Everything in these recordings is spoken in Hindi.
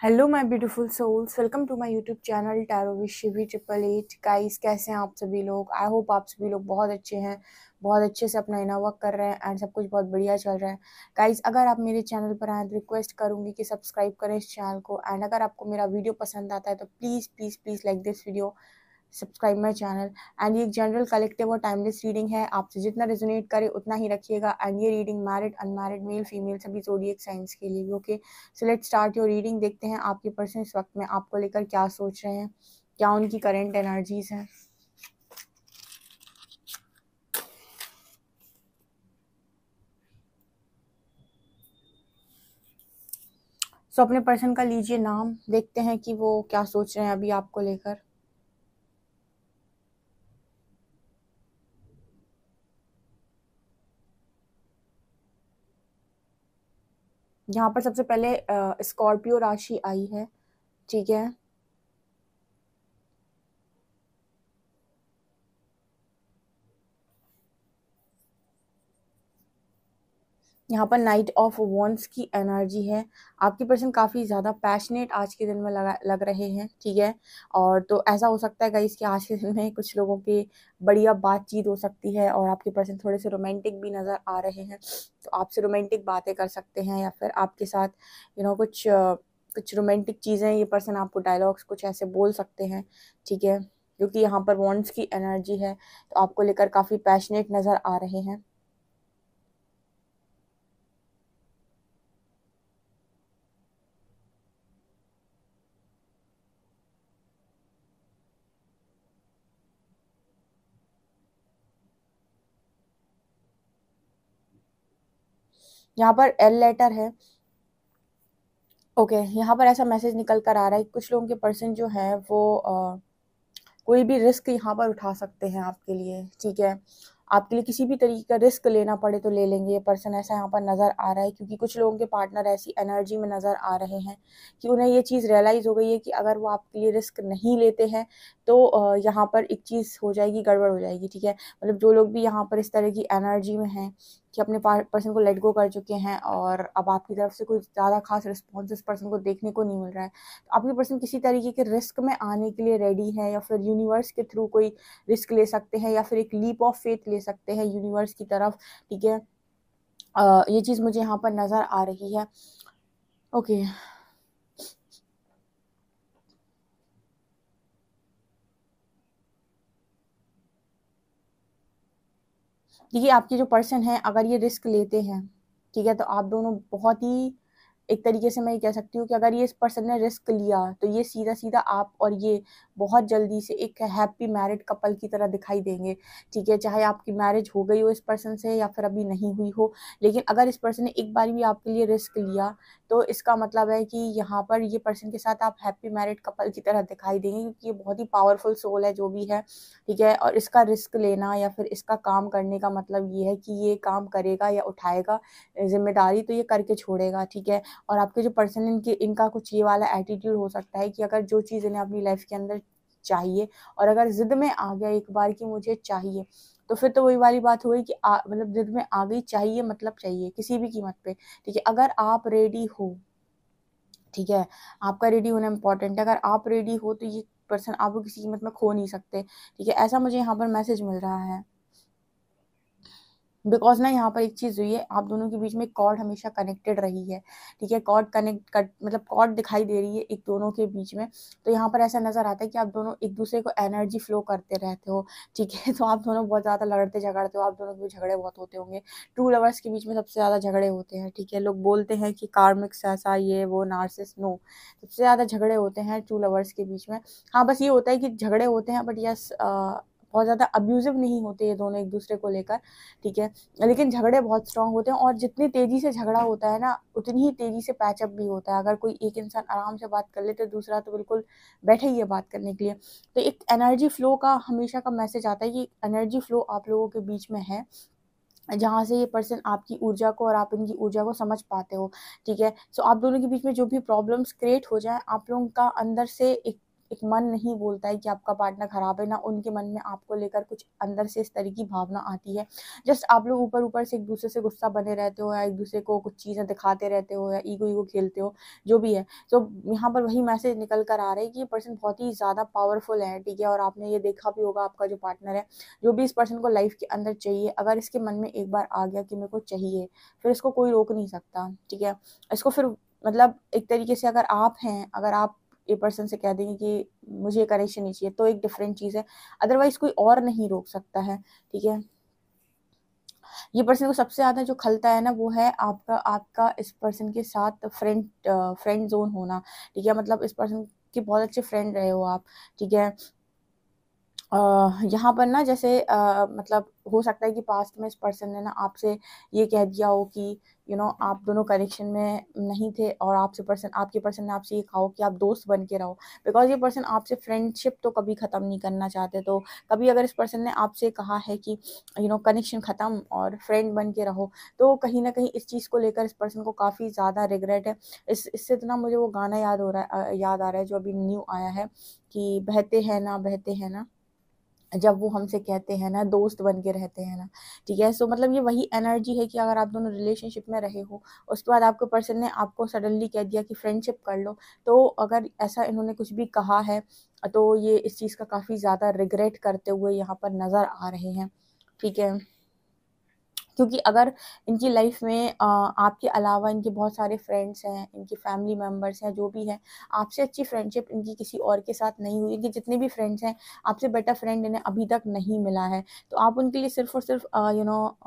Hello my beautiful souls, welcome to my YouTube channel tarot with Shivi 888। Guys, कैसे हैं आप सभी लोग? आई होप आप सभी लोग बहुत अच्छे हैं, बहुत अच्छे से अपना इनर वर्क कर रहे हैं एंड सब कुछ बहुत बढ़िया चल रहा है। गाइस, अगर आप मेरे चैनल पर आए तो रिक्वेस्ट करूंगी कि सब्सक्राइब करें इस चैनल को, एंड अगर आपको मेरा वीडियो पसंद आता है तो please please please like this video, subscribe my channel. And ये एक जनरल कलेक्टिव और टाइमलेस रीडिंग है, आपसे जितना रेजोनेट करे उतना ही रखिएगा। एंड ये reading married, unmarried, male female सभी ज़ोडिएक साइंस के लिए भी। Okay, so let's start your reading. देखते हैं आपके पर्सन इस वक्त में आपको लेकर क्या सोच रहे हैं, क्या उनकी करंट एनर्जीज हैं। सो अपने पर्सन का लीजिए नाम, देखते हैं कि वो क्या सोच रहे हैं अभी आपको लेकर। यहाँ पर सबसे पहले स्कॉर्पियो राशि आई है, ठीक है। यहाँ पर नाइट ऑफ वॉन्ड्स की एनर्जी है। आपकी पर्सन काफ़ी ज़्यादा पैशनेट आज के दिन में लग रहे हैं, ठीक है। और तो ऐसा हो सकता है गाइस कि आज के दिन में कुछ लोगों की बढ़िया बातचीत हो सकती है और आपके पर्सन थोड़े से रोमांटिक भी नज़र आ रहे हैं, तो आपसे रोमांटिक बातें कर सकते हैं या फिर आपके साथ कुछ रोमांटिक चीज़ें, ये पर्सन आपको डायलॉग्स कुछ ऐसे बोल सकते हैं, ठीक है। क्योंकि यहाँ पर वॉन्ड्स की एनर्जी है तो आपको लेकर काफ़ी पैशनेट नज़र आ रहे हैं। यहाँ पर एल लेटर है। ओके, यहाँ पर ऐसा मैसेज निकल कर आ रहा है कि कुछ लोगों के पर्सन जो है वो कोई भी रिस्क यहाँ पर उठा सकते हैं आपके लिए, ठीक है। आपके लिए किसी भी तरीके का रिस्क लेना पड़े तो ले लेंगे ये पर्सन, ऐसा यहाँ पर नज़र आ रहा है। क्योंकि कुछ लोगों के पार्टनर ऐसी एनर्जी में नज़र आ रहे हैं कि उन्हें ये चीज़ रियलाइज़ हो गई है कि अगर वो आपके लिए रिस्क नहीं लेते हैं तो यहाँ पर एक चीज़ हो जाएगी, गड़बड़ हो जाएगी, ठीक है। मतलब जो लोग भी यहाँ पर इस तरह की एनर्जी में हैं कि अपने पर्सन को लेट गो कर चुके हैं और अब आपकी तरफ से कोई ज़्यादा खास रिस्पॉन्स इस पर्सन को देखने को नहीं मिल रहा है, तो आपकी पर्सन किसी तरीके के रिस्क में आने के लिए रेडी है, या फिर यूनिवर्स के थ्रू कोई रिस्क ले सकते हैं या फिर एक लीप ऑफ फेथ ले सकते हैं यूनिवर्स की तरफ, ठीक है। ये चीज़ मुझे यहाँ पर नज़र आ रही है। ओके, देखिए आपके जो पर्सन है अगर ये रिस्क लेते हैं, ठीक है, तो आप दोनों बहुत ही, एक तरीके से मैं ये कह सकती हूँ कि अगर ये इस पर्सन ने रिस्क लिया तो ये सीधा सीधा आप और ये बहुत जल्दी से एक हैप्पी मैरिड कपल की तरह दिखाई देंगे, ठीक है। चाहे आपकी मैरिज हो गई हो इस पर्सन से या फिर अभी नहीं हुई हो, लेकिन अगर इस पर्सन ने एक बार भी आपके लिए रिस्क लिया तो इसका मतलब है कि यहाँ पर ये पर्सन के साथ आप हैप्पी मैरिड कपल की तरह दिखाई देंगे, क्योंकि ये बहुत ही पावरफुल सोल है जो भी है, ठीक है। और इसका रिस्क लेना या फिर इसका काम करने का मतलब ये है कि ये काम करेगा या उठाएगा जिम्मेदारी तो ये करके छोड़ेगा, ठीक है। और आपके जो पर्सन इनका कुछ ये वाला एटीट्यूड हो सकता है कि अगर जो चीज़ इन्हें अपनी लाइफ के अंदर चाहिए और अगर जिद में आ गया एक बार कि मुझे चाहिए, तो फिर तो वही वाली बात हो गई कि मतलब जिद में आ गई, चाहिए मतलब चाहिए किसी भी कीमत पे, ठीक है। अगर आप रेडी हो, ठीक है, आपका रेडी होना इंपॉर्टेंट है। अगर आप रेडी हो तो ये पर्सन आपको किसी कीमत में खो नहीं सकते, ठीक है। ऐसा मुझे यहाँ पर मैसेज मिल रहा है। बिकॉज ना यहाँ पर एक चीज़ हुई है, आप दोनों के बीच में कॉर्ड हमेशा कनेक्टेड रही है, ठीक है। कॉर्ड मतलब कॉर्ड दिखाई दे रही है एक दोनों के बीच में, तो यहाँ पर ऐसा नज़र आता है कि आप दोनों एक दूसरे को एनर्जी फ्लो करते रहते हो, ठीक है। तो आप दोनों बहुत ज़्यादा लड़ते झगड़ते हो, आप दोनों के बीच झगड़े बहुत होते होंगे। ट्रू लवर्स के बीच में सबसे ज़्यादा झगड़े होते हैं, ठीक है। लोग बोलते हैं कि कार्मिक्स ऐसा ये वो नार्सिसिस्ट, नो, सबसे ज़्यादा झगड़े होते हैं ट्रू लवर्स के बीच में। हाँ, बस ये होता है कि झगड़े होते हैं, बट यस बहुत ज़्यादा अब्यूजिव नहीं होते ये दोनों एक दूसरे को लेकर, ठीक है। लेकिन झगड़े बहुत स्ट्रांग होते हैं और जितनी तेजी से झगड़ा होता है ना उतनी ही तेजी से पैचअप भी होता है। अगर कोई एक इंसान आराम से बात कर ले तो दूसरा तो बिल्कुल बैठे ही है बात करने के लिए। तो एक एनर्जी फ्लो का हमेशा का मैसेज आता है कि एनर्जी फ्लो आप लोगों के बीच में है, जहाँ से ये पर्सन आपकी ऊर्जा को और आप इनकी ऊर्जा को समझ पाते हो, ठीक है। सो आप दोनों के बीच में जो भी प्रॉब्लम्स क्रिएट हो जाए, आप लोगों का अंदर से एक एक मन नहीं बोलता है कि आपका पार्टनर खराब है, ना उनके मन में आपको लेकर कुछ अंदर से इस तरह की भावना आती है। जस्ट आप लोग ऊपर ऊपर से एक दूसरे से गुस्सा बने रहते हो, या एक दूसरे को कुछ चीज़ें दिखाते रहते हो, या ईगो ईगो खेलते हो, जो भी है। तो यहाँ पर वही मैसेज निकल कर आ रहा है कि ये पर्सन बहुत ही ज़्यादा पावरफुल है, ठीक है। और आपने ये देखा भी होगा, आपका जो पार्टनर है, जो भी इस पर्सन को लाइफ के अंदर चाहिए, अगर इसके मन में एक बार आ गया कि मेरे को चाहिए, फिर इसको कोई रोक नहीं सकता, ठीक है। इसको फिर मतलब एक तरीके से अगर आप ये पर्सन से कह देंगे कि मुझे कनेक्शन नहीं चाहिए, तो एक डिफरेंट चीज़ है, अदरवाइज कोई और नहीं रोक सकता है, ठीक है। ये पर्सन को सबसे ज़्यादा जो खलता है ना, वो है आपका आपका इस पर्सन के साथ फ्रेंड जोन होना, ठीक है। मतलब इस पर्सन के बहुत अच्छे फ्रेंड रहे हो आप, ठीक है। यहाँ पर ना जैसे मतलब हो सकता है कि पास्ट में इस पर्सन ने ना आपसे ये कह दिया हो कि आप दोनों कनेक्शन में नहीं थे, और आपके पर्सन ने आपसे ये कहा हो कि आप दोस्त बन के रहो, बिकॉज ये पर्सन आपसे फ्रेंडशिप तो कभी ख़त्म नहीं करना चाहते। तो कभी अगर इस पर्सन ने आपसे कहा है कि कनेक्शन ख़त्म और फ्रेंड बन के रहो, तो कहीं ना कहीं इस चीज़ को लेकर इस पर्सन को काफ़ी ज़्यादा रिग्रेट है। इससे तो ना मुझे वो गाना याद आ रहा है जो अभी न्यू आया है, कि बहते हैं ना, जब वो हमसे कहते हैं ना, दोस्त बन के रहते हैं ना, ठीक है। सो मतलब ये वही एनर्जी है कि अगर आप दोनों रिलेशनशिप में रहे हो, उसके बाद आपके पर्सन ने आपको सडनली कह दिया कि फ्रेंडशिप कर लो, तो अगर ऐसा इन्होंने कुछ भी कहा है, तो ये इस चीज़ का काफ़ी ज़्यादा रिग्रेट करते हुए यहाँ पर नज़र आ रहे हैं, ठीक है। क्योंकि अगर इनकी लाइफ में आपके अलावा इनके बहुत सारे फ्रेंड्स हैं, इनकी फैमिली मेम्बर्स हैं, जो भी है, आपसे अच्छी फ्रेंडशिप इनकी किसी और के साथ नहीं हुई, इनके जितने भी फ्रेंड्स हैं, आपसे बेटर फ्रेंड इन्हें अभी तक नहीं मिला है। तो आप उनके लिए सिर्फ और सिर्फ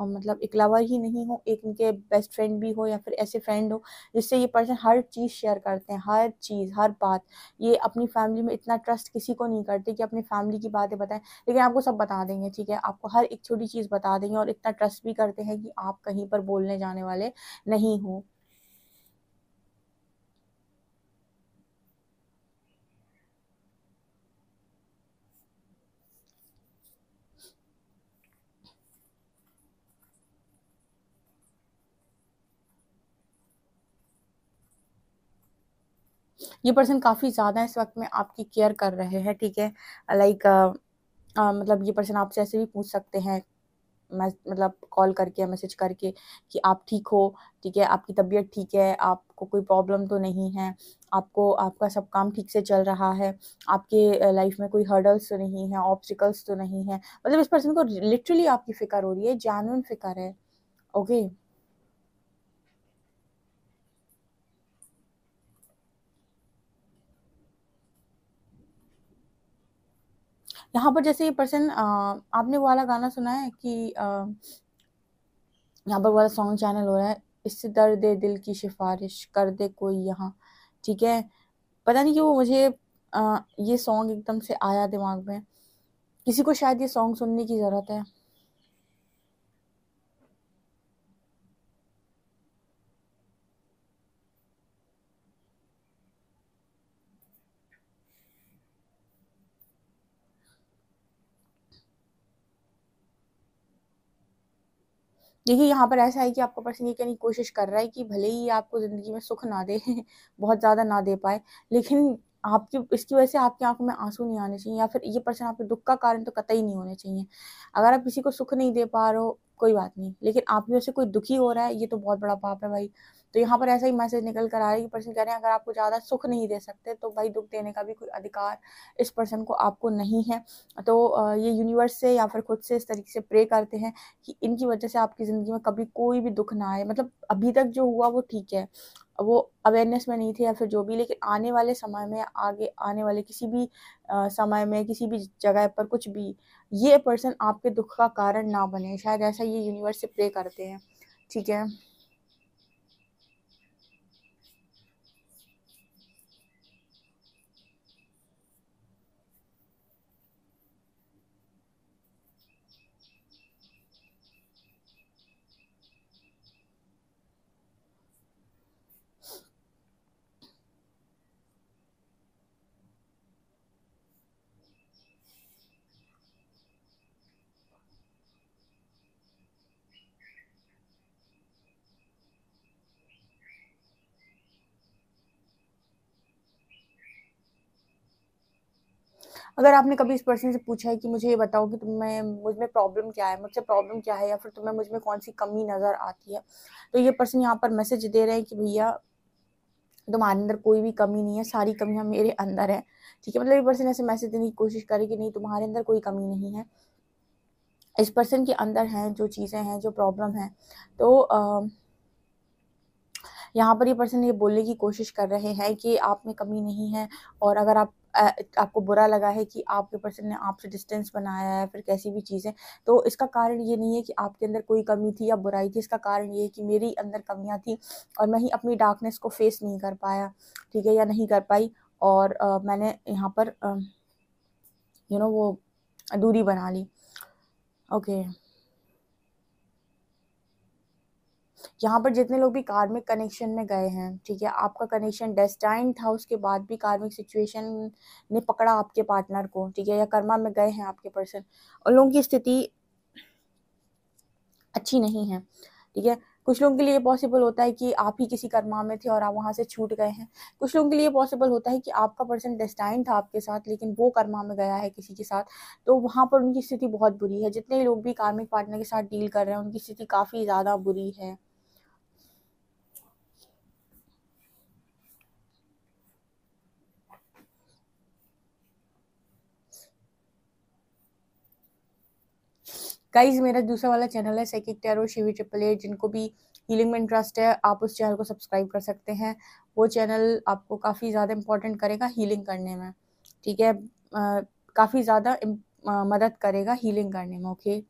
मतलब एक लवर ही नहीं हो, एक उनके बेस्ट फ्रेंड भी हो, या फिर ऐसे फ्रेंड हो जिससे ये पर्सन हर चीज़ शेयर करते हैं, हर चीज़, हर बात। ये अपनी फैमिली में इतना ट्रस्ट किसी को नहीं करते कि अपनी फैमिली की बातें बताएं, लेकिन आपको सब बता देंगे, ठीक है। आपको हर एक छोटी चीज़ बता देंगे, और इतना ट्रस्ट भी करते हैं कि आप कहीं पर बोलने जाने वाले नहीं हो। ये पर्सन काफ़ी ज़्यादा इस वक्त में आपकी केयर कर रहे हैं, ठीक है। लाइक मतलब ये पर्सन आपसे ऐसे भी पूछ सकते हैं, मतलब कॉल करके, मैसेज करके, कि आप ठीक हो, ठीक है, आपकी तबीयत ठीक है, आपको कोई प्रॉब्लम तो नहीं है, आपको आपका सब काम ठीक से चल रहा है, आपके लाइफ में कोई हर्डल्स तो नहीं है, ऑब्स्टिकल्स तो नहीं है। मतलब इस पर्सन को लिटरली आपकी फ़िक्र हो रही है, जेन्युइन फ़िक्र है, ओके। यहाँ पर जैसे ये पर्सन आपने वो वाला गाना सुना है कि यहाँ पर वाला सॉन्ग चैनल हो रहा है, इससे दर्द दिल की सिफारिश कर दे कोई यहाँ, ठीक है। पता नहीं क्यों मुझे ये सॉन्ग एकदम से आया दिमाग में, किसी को शायद ये सॉन्ग सुनने की ज़रूरत है। देखिए, यहाँ पर ऐसा है कि आपका पर्सन ये कहने की कोशिश कर रहा है कि भले ही आपको ज़िंदगी में सुख ना दे बहुत ज़्यादा ना दे पाए, लेकिन आपकी इसकी वजह से आपकी आँखों में आँसू नहीं आने चाहिए, या फिर ये पर्सन आपके दुःख का कारण तो कतई नहीं होने चाहिए। अगर आप किसी को सुख नहीं दे पा रहे हो, कोई बात नहीं, लेकिन आपकी वजह से कोई दुखी हो रहा है, ये तो बहुत बड़ा पाप है भाई। तो यहाँ पर ऐसा ही मैसेज निकल कर आ रहा है कि पर्सन कह रहे हैं, अगर आपको ज़्यादा सुख नहीं दे सकते, तो भाई दुःख देने का भी कोई अधिकार इस पर्सन को आपको नहीं है। तो ये यूनिवर्स से या फिर खुद से इस तरीके से प्रे करते हैं कि इनकी वजह से आपकी ज़िंदगी में कभी कोई भी दुःख ना आए। मतलब अभी तक जो हुआ वो ठीक है, वो अवेयरनेस में नहीं थे या फिर जो भी, लेकिन आने वाले समय में, आगे आने वाले किसी भी समय में, किसी भी जगह पर कुछ भी, ये पर्सन आपके दुःख का कारण ना बने। शायद ऐसा ये यूनिवर्स से प्रे करते हैं, ठीक है। अगर आपने कभी इस पर्सन से पूछा है कि मुझे ये बताओ कि तुम्हें मुझ में प्रॉब्लम क्या है, मुझसे प्रॉब्लम क्या है, या फिर तुम्हें मुझ में कौन सी कमी नज़र आती है, तो ये पर्सन यहाँ पर मैसेज दे रहे हैं कि भैया तुम्हारे अंदर कोई भी कमी नहीं है, सारी कमियां मेरे अंदर है। ठीक है, मतलब ये पर्सन ऐसे मैसेज देने की कोशिश करे कि नहीं, तुम्हारे अंदर कोई कमी नहीं है, इस पर्सन के अंदर हैं जो चीज़ें हैं, जो प्रॉब्लम है। तो यहाँ पर ये पर्सन ये बोलने की कोशिश कर रहे हैं कि आप में कमी नहीं है, और अगर आपको बुरा लगा है कि आपके पर्सन ने आपसे डिस्टेंस बनाया है, फिर कैसी भी चीज़ें, तो इसका कारण ये नहीं है कि आपके अंदर कोई कमी थी या बुराई थी। इसका कारण ये है कि मेरी अंदर कमियां थी और मैं ही अपनी डार्कनेस को फेस नहीं कर पाया, ठीक है, या नहीं कर पाई, और मैंने यहाँ पर वो दूरी बना ली। ओके, यहाँ पर जितने लोग भी कार्मिक कनेक्शन में गए हैं, ठीक है, आपका कनेक्शन डेस्टाइन था, उसके बाद भी कार्मिक सिचुएशन ने पकड़ा आपके पार्टनर को, ठीक है, या कर्मा में गए हैं आपके पर्सन, और लोगों की स्थिति अच्छी नहीं है, ठीक है। कुछ लोगों के लिए पॉसिबल होता है कि आप ही किसी कर्मा में थे और आप वहाँ से छूट गए हैं। कुछ लोगों के लिए पॉसिबल होता है कि आपका पर्सन डेस्टाइन था आपके साथ, लेकिन वो कर्मा में गया है किसी के साथ, तो वहाँ पर उनकी स्थिति बहुत बुरी है। जितने लोग भी कार्मिक पार्टनर के साथ डील कर रहे हैं, उनकी स्थिति काफ़ी ज़्यादा बुरी है। गाइज, मेरा दूसरा वाला चैनल है साइकिक टैरो शिवी 888, जिनको भी हीलिंग में इंटरेस्ट है, आप उस चैनल को सब्सक्राइब कर सकते हैं। वो चैनल आपको काफ़ी ज़्यादा इंपॉर्टेंट करेगा हीलिंग करने में, ठीक है, काफ़ी ज़्यादा मदद करेगा हीलिंग करने में। Okay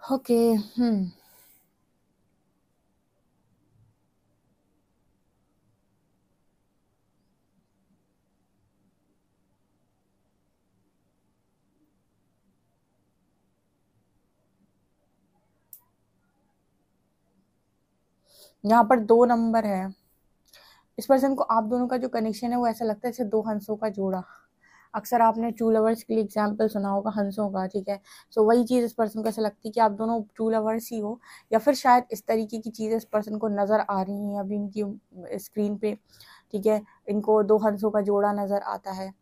okay. यहाँ पर 2 नंबर है। इस पर्सन को आप दोनों का जो कनेक्शन है वो ऐसा लगता है जैसे 2 हंसों का जोड़ा। अक्सर आपने ट्रू लवर्स के लिए एग्जाम्पल सुना होगा हंसों का, ठीक है। सो वही चीज़ इस पर्सन को ऐसा लगती है कि आप दोनों ट्रू लवर्स ही हो, या फिर शायद इस तरीके की चीज़ें इस पर्सन को नज़र आ रही हैं अभी इनकी स्क्रीन पे, ठीक है। इनको 2 हंसों का जोड़ा नज़र आता है,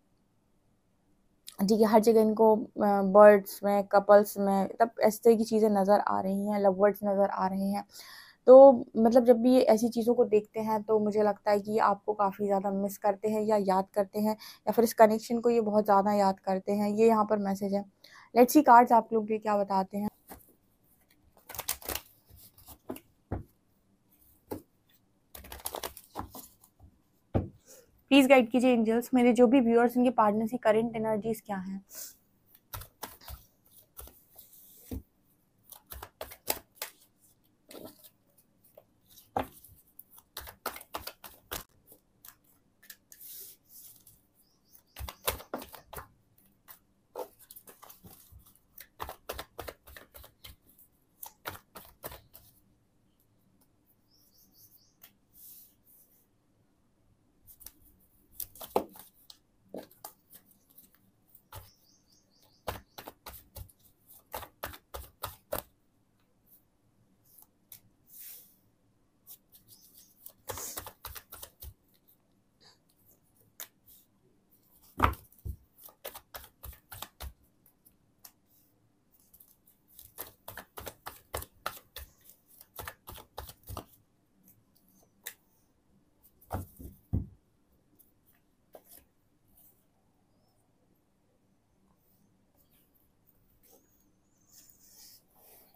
ठीक है, हर जगह इनको बर्ड्स में, कपल्स में, तब इस तरह की चीज़ें नज़र आ रही हैं, लव वर्ड्स नज़र आ रहे हैं। तो मतलब जब भी ये ऐसी चीज़ों को देखते हैं तो मुझे लगता है कि ये आपको काफ़ी ज़्यादा मिस करते हैं या याद करते हैं, या फिर इस कनेक्शन को ये बहुत ज़्यादा याद करते हैं। ये यहाँ पर मैसेज है। लेट्स सी कार्ड्स आप लोग के क्या बताते हैं। प्लीज़ गाइड कीजिए एंजल्स, मेरे जो भी व्यूअर्स, इनके पार्टनर्स की करंट एनर्जीज क्या हैं।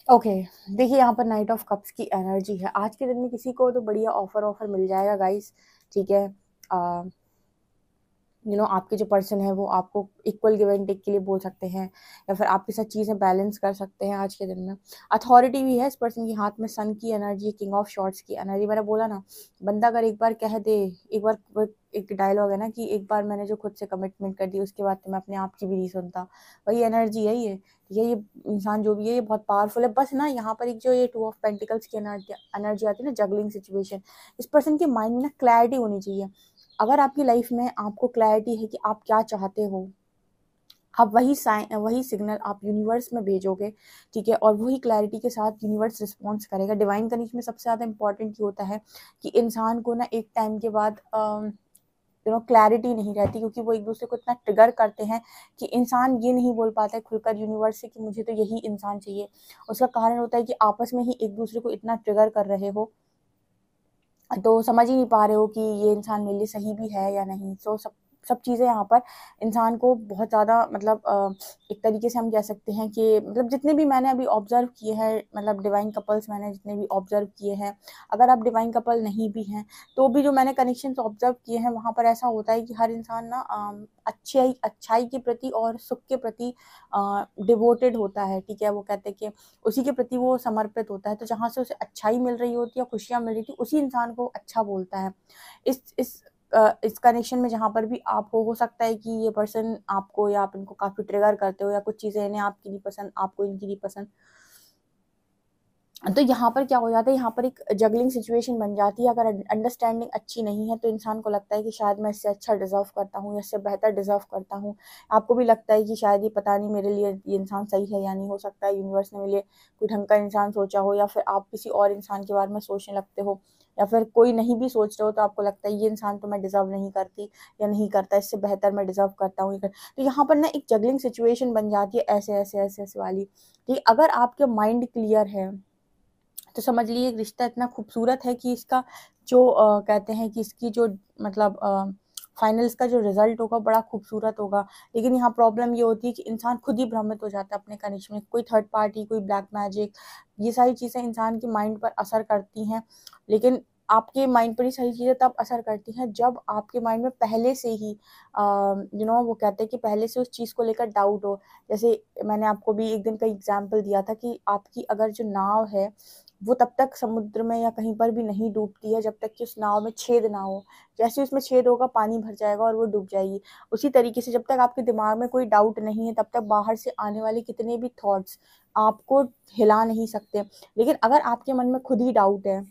ओके, देखिए यहाँ पर नाइट ऑफ कप्स की एनर्जी है। आज के दिन में किसी को तो बढ़िया ऑफर मिल जाएगा गाइस, ठीक है। आपके जो पर्सन है वो आपको इक्वल गिव एंड टेक के लिए बोल सकते हैं, या फिर आपके साथ चीज़ें बैलेंस कर सकते हैं आज के दिन में। अथॉरिटी भी है इस पर्सन के हाथ में, सन की एनर्जी, किंग ऑफ शॉर्ट्स की एनर्जी। मैंने बोला ना, बंदा अगर एक बार कह दे, एक बार, एक डायलॉग है ना कि एक बार मैंने जो खुद से कमिटमेंट कर दी, उसके बाद तो मैं अपने आप की भी नहीं सुनता, वही एनर्जी है ये, ठीक है। ये इंसान जो भी है ये बहुत पावरफुल है। बस ना यहाँ पर एक जो ये 2 ऑफ पेंटिकल्स की एनर्जी आती है ना, जगलिंग सिचुएशन, इस पर्सन के माइंड में ना क्लैरिटी होनी चाहिए। अगर आपकी लाइफ में आपको क्लैरिटी है कि आप क्या चाहते हो, आप वही सिग्नल आप यूनिवर्स में भेजोगे, ठीक है, और वही क्लैरिटी के साथ यूनिवर्स रिस्पॉन्स करेगा। डिवाइन कनेक्शन में सबसे ज़्यादा इंपॉर्टेंट ये होता है कि इंसान को ना एक टाइम के बाद क्लैरिटी नहीं रहती, क्योंकि वो एक दूसरे को इतना ट्रिगर करते हैं कि इंसान ये नहीं बोल पाता है खुलकर यूनिवर्स से कि मुझे तो यही इंसान चाहिए। उसका कारण होता है कि आपस में ही एक दूसरे को इतना ट्रिगर कर रहे हो, तो समझ ही नहीं पा रहे हो कि ये इंसान मेरे लिए सही भी है या नहीं। सो सब चीज़ें यहाँ पर इंसान को बहुत ज़्यादा मतलब एक तरीके से हम कह सकते हैं कि मतलब जितने भी मैंने अभी ऑब्जर्व किए हैं, मतलब डिवाइन कपल्स मैंने जितने भी ऑब्जर्व किए हैं, अगर आप डिवाइन कपल नहीं भी हैं तो भी जो मैंने कनेक्शंस ऑब्जर्व किए हैं वहाँ पर ऐसा होता है कि हर इंसान ना अच्छाई के प्रति और सुख के प्रति डिवोटेड होता है, ठीक है। वो कहते हैं कि उसी के प्रति वो समर्पित होता है, तो जहाँ से उसे अच्छाई मिल रही होती है, खुशियाँ मिल रही थी, उसी इंसान को अच्छा बोलता है। इस कनेक्शन में जहाँ पर भी आप हो सकता है कि ये पर्सन आपको या आप इनको काफ़ी ट्रिगर करते हो, या कुछ चीज़ें इन्हें आपकी नहीं पसंद, आपको इनकी नहीं पसंद। तो यहाँ पर क्या हो जाता है, यहाँ पर एक जगलिंग सिचुएशन बन जाती है। अगर अंडरस्टैंडिंग अच्छी नहीं है तो इंसान को लगता है कि शायद मैं इससे अच्छा डिजर्व करता हूँ या इससे बेहतर डिजर्व करता हूँ। आपको भी लगता है कि शायद ये पता नहीं मेरे लिए ये इंसान सही है या नहीं। हो सकता है यूनिवर्स ने मेरे लिए कोई ढंग का इंसान सोचा हो, या फिर आप किसी और इंसान के बारे में सोचने लगते हो, या फिर कोई नहीं भी सोच रहे हो तो आपको लगता है ये इंसान तो मैं डिजर्व नहीं करती या नहीं करता, इससे बेहतर मैं डिजर्व करता हूँ। तो यहाँ पर ना एक जगलिंग सिचुएशन बन जाती है, ऐसे ऐसे ऐसे ऐसे वाली। ठीक, अगर आपके माइंड क्लियर है तो समझ लीजिए रिश्ता इतना खूबसूरत है कि इसका जो कहते हैं कि इसकी जो मतलब फाइनल्स का जो रिजल्ट होगा बड़ा खूबसूरत होगा। लेकिन यहाँ प्रॉब्लम ये होती है कि इंसान खुद ही भ्रमित हो जाता है अपने कनेक्शन में। कोई थर्ड पार्टी, कोई ब्लैक मैजिक, ये सारी चीज़ें इंसान के माइंड पर असर करती हैं। लेकिन आपके माइंड पर ये सारी चीज़ें तब असर करती हैं जब आपके माइंड में पहले से ही वो कहते हैं कि पहले से उस चीज़ को लेकर डाउट हो। जैसे मैंने आपको भी एक दिन का एग्जाम्पल दिया था कि आपकी अगर जो नाव है वो तब तक समुद्र में या कहीं पर भी नहीं डूबती है जब तक कि उस नाव में छेद ना हो। जैसे उसमें छेद होगा पानी भर जाएगा और वो डूब जाएगी। उसी तरीके से जब तक आपके दिमाग में कोई डाउट नहीं है तब तक बाहर से आने वाले कितने भी थॉट्स आपको हिला नहीं सकते। लेकिन अगर आपके मन में खुद ही डाउट है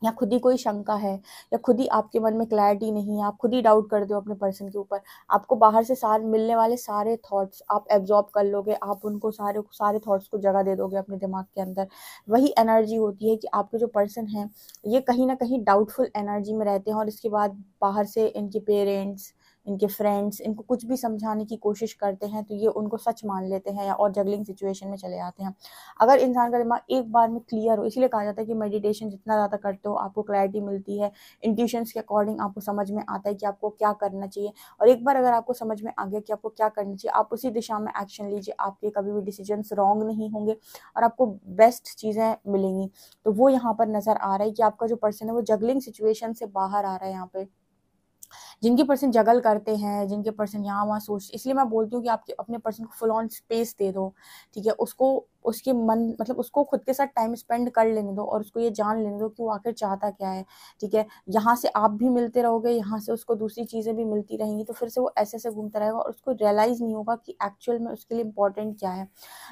या खुद ही कोई शंका है या खुद ही आपके मन में क्लैरिटी नहीं है, आप खुद ही डाउट करते हो अपने पर्सन के ऊपर, आपको बाहर से सारे मिलने वाले सारे थॉट्स आप एब्जॉर्ब कर लोगे, आप उनको सारे थॉट्स को जगह दे दोगे अपने दिमाग के अंदर। वही एनर्जी होती है कि आपके जो पर्सन हैं ये कहीं ना कहीं डाउटफुल एनर्जी में रहते हैं, और इसके बाद बाहर से इनके पेरेंट्स, इनके फ्रेंड्स इनको कुछ भी समझाने की कोशिश करते हैं तो ये उनको सच मान लेते हैं और जगलिंग सिचुएशन में चले जाते हैं। अगर इंसान का दिमाग एक बार में क्लियर हो, इसीलिए कहा जाता है कि मेडिटेशन जितना ज़्यादा करते हो आपको क्लैरिटी मिलती है, इंट्यूशंस के अकॉर्डिंग आपको समझ में आता है कि आपको क्या करना चाहिए। और एक बार अगर आपको समझ में आ गया कि आपको क्या करना चाहिए, आप उसी दिशा में एक्शन लीजिए, आपके कभी भी डिसीजंस रॉन्ग नहीं होंगे और आपको बेस्ट चीज़ें मिलेंगी। तो वो यहाँ पर नज़र आ रहा है कि आपका जो पर्सन है वो जगलिंग सिचुएशन से बाहर आ रहा है। यहाँ पे जिनके पर्सन जगल करते हैं, जिनके पर्सन यहाँ वहाँ सोच, इसलिए मैं बोलती हूँ कि आपके अपने पर्सन को फुल ऑन स्पेस दे दो, ठीक है। उसको उसके मन मतलब उसको खुद के साथ टाइम स्पेंड कर लेने दो और उसको ये जान लेने दो कि वो आखिर चाहता क्या है, ठीक है। यहाँ से आप भी मिलते रहोगे, यहाँ से उसको दूसरी चीज़ें भी मिलती रहेंगी, तो फिर से वो ऐसे ऐसे घूमता रहेगा और उसको रियलाइज़ नहीं होगा कि एक्चुअल में उसके लिए इंपॉर्टेंट क्या है।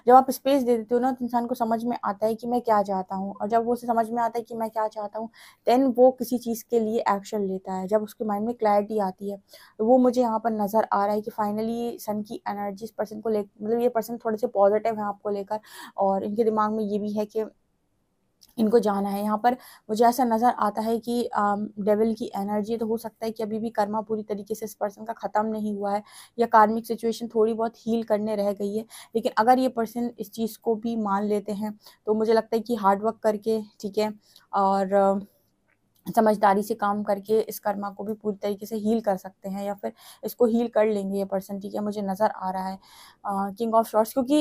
जब आप स्पेस दे देते हो ना तो इंसान को समझ में आता है कि मैं क्या चाहता हूँ, और जब वो उसे समझ में आता है कि मैं क्या चाहता हूँ देन वो किसी चीज़ के लिए एक्शन लेता है। जब उसके माइंड में क्लैरिटी आती है तो वो मुझे यहाँ पर नज़र आ रहा है कि फाइनली सन की एनर्जी इस पर्सन को ले, मतलब ये पर्सन थोड़े से पॉजिटिव है आपको लेकर, और इनके दिमाग में ये भी है कि इनको जाना है। यहाँ पर मुझे ऐसा नज़र आता है कि डेविल की एनर्जी, तो हो सकता है कि अभी भी कर्मा पूरी तरीके से इस पर्सन का ख़त्म नहीं हुआ है या कार्मिक सिचुएशन थोड़ी बहुत हील करने रह गई है। लेकिन अगर ये पर्सन इस चीज़ को भी मान लेते हैं तो मुझे लगता है कि हार्ड वर्क करके, ठीक है, और समझदारी से काम करके इस कर्मा को भी पूरी तरीके से हील कर सकते हैं, या फिर इसको हील कर लेंगे ये पर्सन, ठीक है। मुझे नज़र आ रहा है किंग ऑफ शॉर्ट्स, क्योंकि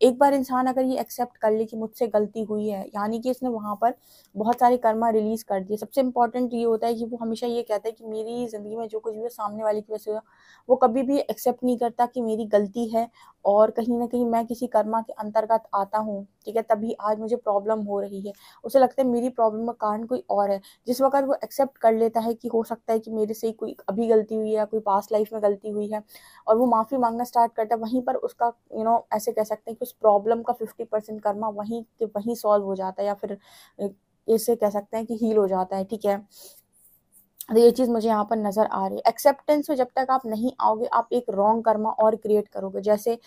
एक बार इंसान अगर ये एक्सेप्ट कर ले कि मुझसे गलती हुई है, यानी कि इसने वहाँ पर बहुत सारे कर्मा रिलीज़ कर दिए। सबसे इंपॉर्टेंट ये होता है कि वो हमेशा ये कहता है कि मेरी ज़िंदगी में जो कुछ भी सामने वाले की वजह से हुआ, वो कभी भी एक्सेप्ट नहीं करता कि मेरी गलती है और कहीं ना कहीं मैं किसी कर्मा के अंतर्गत आता हूँ, ठीक है, तभी आज मुझे प्रॉब्लम हो रही है। उसे लगता है मेरी प्रॉब्लम का कारण कोई और है। जिस वक़्त वो एक्सेप्ट कर लेता है कि हो सकता है कि मेरे से ही कोई अभी गलती हुई है या कोई पास्ट लाइफ में गलती हुई है, और वो माफ़ी मांगना स्टार्ट करता है, वहीं पर उसका ऐसे कह सकते हैं कि उस प्रॉब्लम का 50% कर्मा वहीं के वहीं सॉल्व हो जाता है, या फिर इसे कह सकते हैं कि हील हो जाता है, ठीक है। तो ये चीज़ मुझे यहाँ पर नज़र आ रही है। एक्सेप्टेंस में जब तक आप नहीं आओगे, आप एक रॉन्ग कर्मा और क्रिएट करोगे। जैसे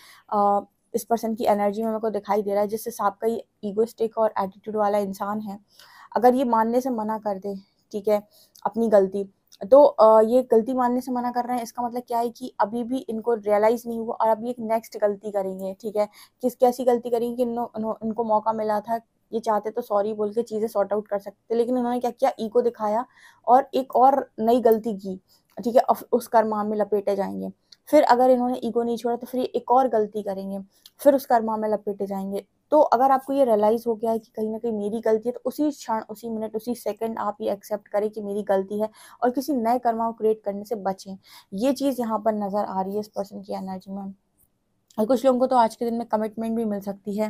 इस पर्सन की एनर्जी में मेरे को दिखाई दे रहा है, जिस हिसाब का ये ईगोइस्टिक और एटीट्यूड वाला इंसान है, अगर ये मानने से मना कर दे, ठीक है, अपनी गलती, तो ये गलती मानने से मना कर रहे हैं, इसका मतलब क्या है कि अभी भी इनको रियलाइज़ नहीं हुआ और अभी एक नेक्स्ट गलती करेंगे, ठीक है। कैसी गलती करेंगे कि इनको मौका मिला था, ये चाहते तो सॉरी बोल के चीज़ें सॉर्ट आउट कर सकते, लेकिन उन्होंने क्या किया, ईगो दिखाया और एक और नई गलती की, ठीक है। उस कर्मा में लपेटे जाएंगे। फिर अगर इन्होंने ईगो नहीं छोड़ा तो फिर एक और गलती करेंगे, फिर उस कर्मा में लपेटे जाएंगे। तो अगर आपको ये रियलाइज़ हो गया है कि कहीं ना कहीं मेरी गलती है, तो उसी क्षण, उसी मिनट, उसी सेकंड आप ये एक्सेप्ट करें कि मेरी गलती है और किसी नए कर्मा को क्रिएट करने से बचें। ये चीज़ यहाँ पर नज़र आ रही है इस पर्सन की एनर्जी में। और कुछ लोगों को तो आज के दिन में कमिटमेंट भी मिल सकती है।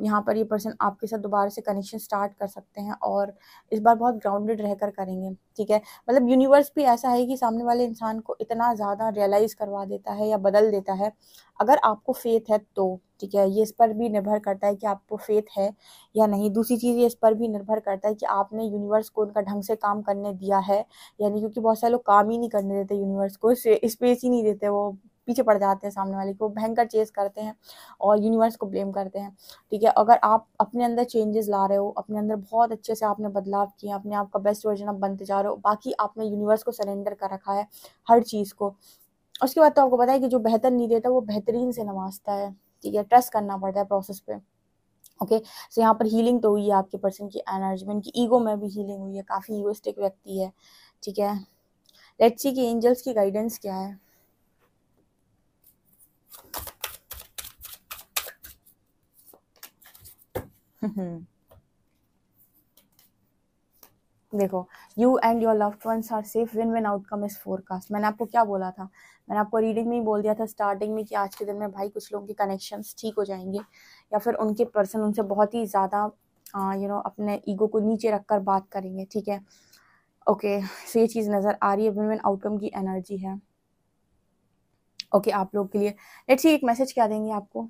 यहाँ पर ये पर्सन आपके साथ दोबारा से कनेक्शन स्टार्ट कर सकते हैं और इस बार बहुत ग्राउंडेड रहकर करेंगे, ठीक है। मतलब यूनिवर्स भी ऐसा है कि सामने वाले इंसान को इतना ज़्यादा रियलाइज़ करवा देता है या बदल देता है, अगर आपको फेथ है तो, ठीक है। ये इस पर भी निर्भर करता है कि आपको फेथ है या नहीं। दूसरी चीज़ ये इस पर भी निर्भर करता है कि आपने यूनिवर्स को उनका ढंग से काम करने दिया है या नहीं, क्योंकि बहुत सारे लोग काम ही नहीं करने देते यूनिवर्स को, स्पेस ही नहीं देते, वो पीछे पड़ जाते हैं सामने वाले को, भयंकर चेस करते हैं और यूनिवर्स को ब्लेम करते हैं, ठीक है। अगर आप अपने अंदर चेंजेस ला रहे हो, अपने अंदर बहुत अच्छे से आपने बदलाव किए, अपने आप का बेस्ट वर्जन आप बनते जा रहे हो, बाकी आपने यूनिवर्स को सरेंडर कर रखा है हर चीज़ को, उसके बाद तो आपको पता है कि जो बेहतर नहीं देता वो बेहतरीन से नवाजता है, ठीक है। ट्रस्ट करना पड़ता है प्रोसेस पे, ओके। सो यहाँ पर हीलिंग तो हुई है आपके पर्सन की एनर्जी में, इनकी ईगो में भी हीलिंग हुई है, काफ़ी ईगोइस्टिक व्यक्ति है, ठीक है। लेट्स सी कि एंजल्स की गाइडेंस क्या है। देखो, you and your loved ones are safe win win outcome is forecast. मैंने आपको क्या बोला था, मैंने आपको रीडिंग में ही बोल दिया था स्टार्टिंग में कि आज के दिन में भाई कुछ लोगों के कनेक्शंस ठीक हो जाएंगे या फिर उनके पर्सन उनसे बहुत ही ज़्यादा अपने ईगो को नीचे रखकर बात करेंगे, ठीक है। ओके, सो ये चीज़ नज़र आ रही है, विन विन आउटकम की एनर्जी है, ओके, आप लोग के लिए। लेट्स सी एक मैसेज क्या देंगे आपको।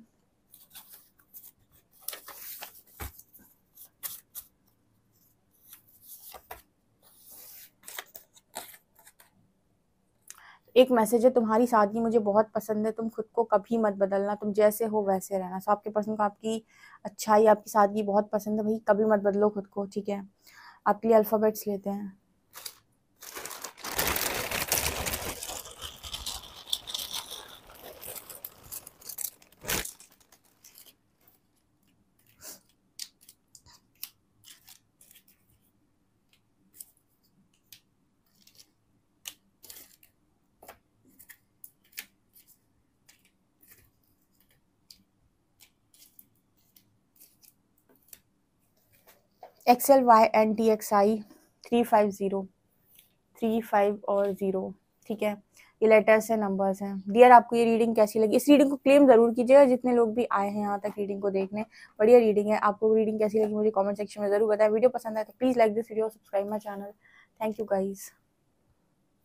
एक मैसेज है, तुम्हारी सादगी मुझे बहुत पसंद है, तुम खुद को कभी मत बदलना, तुम जैसे हो वैसे रहना। सो आपके पर्सन को आपकी अच्छाई, आपकी सादगी बहुत पसंद है, भाई कभी मत बदलो खुद को, ठीक है। आपके लिए अल्फ़ाबेट्स लेते हैं। XLYNTXI 350 35 और 0, ठीक है। ये लेटर्स हैं, नंबर्स हैं। डियर, आपको ये रीडिंग कैसी लगी? इस रीडिंग को क्लेम जरूर कीजिएगा जितने लोग भी आए हैं यहाँ तक रीडिंग को देखने। बढ़िया रीडिंग है। आपको रीडिंग कैसी लगी मुझे कमेंट सेक्शन में जरूर बताएं। वीडियो पसंद आए तो please like this video, subscribe my channel. Thank you guys.